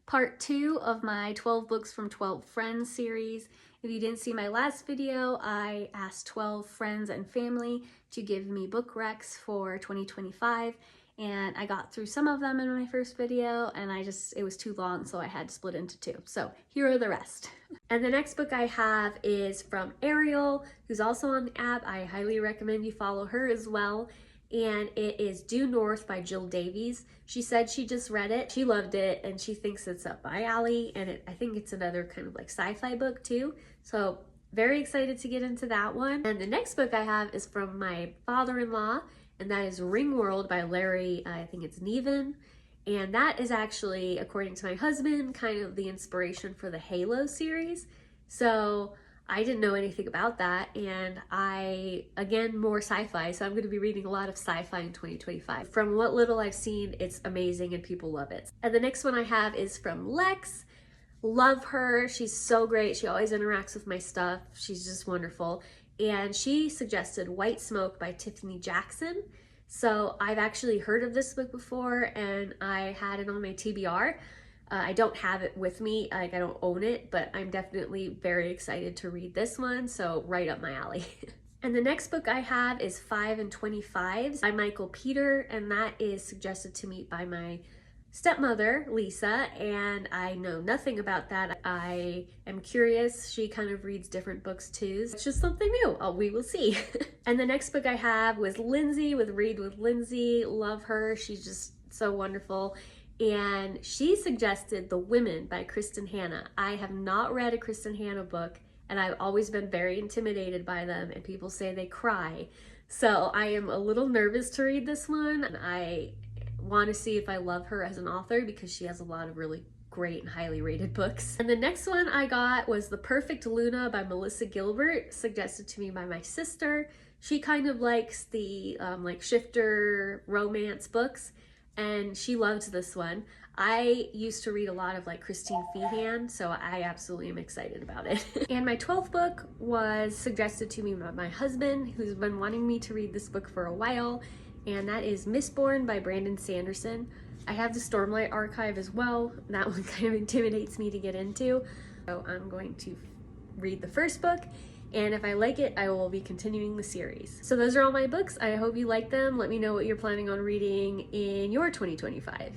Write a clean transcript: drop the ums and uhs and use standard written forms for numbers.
part 2 of my 12 books from 12 friends series. If you didn't see my last video, I asked 12 friends and family to give me book recs for 2025, and I got through some of them in my first video, and it was too long, so I had to split into 2. So here are the rest. And the next book I have is from Ariel, who's also on the app. I highly recommend you follow her as well. And it is Due North by Jill Davies. She said she just read it, she loved it, and she thinks it's up my alley, and I think it's another kind of like sci-fi book too. So very excited to get into that one. And the next book I have is from my father-in-law, and that is Ringworld by Larry, I think it's Niven. And that is actually, according to my husband, kind of the inspiration for the Halo series. So I didn't know anything about that, and again, more sci-fi, so I'm going to be reading a lot of sci-fi in 2025. From what little I've seen, it's amazing and people love it. And the next one I have is from Lex. Love her. She's so great. She always interacts with my stuff. She's just wonderful. And she suggested White Smoke by Tiffany Jackson. So I've actually heard of this book before, and I had it on my TBR. I don't have it with me, like I don't own it, but I'm definitely very excited to read this one, so right up my alley. And the next book I have is 5 and 25 by Michael Peter, and that is suggested to me by my stepmother, Lisa, and I know nothing about that. I am curious. She kind of reads different books too. It's just something new. We will see. And the next book I have was Lindsay with Read with Lindsay. Love her. She's just so wonderful. And she suggested The Women by Kristen Hanna. I have not read a Kristen Hanna book, and I've always been very intimidated by them, and people say they cry. So I am a little nervous to read this one, and I want to see if I love her as an author because she has a lot of really great and highly rated books. And the next one I got was The Perfect Luna by Melissa Gilbert, suggested to me by my sister. She kind of likes the like shifter romance books, and she loved this one. I used to read a lot of like Christine Feehan, so I absolutely am excited about it. And my 12th book was suggested to me by my husband, who's been wanting me to read this book for a while, and that is Mistborn by Brandon Sanderson. I have the Stormlight Archive as well. That one kind of intimidates me to get into, so I'm going to read the first book, and if I like it, I will be continuing the series. So those are all my books. I hope you like them. Let me know what you're planning on reading in your 2025.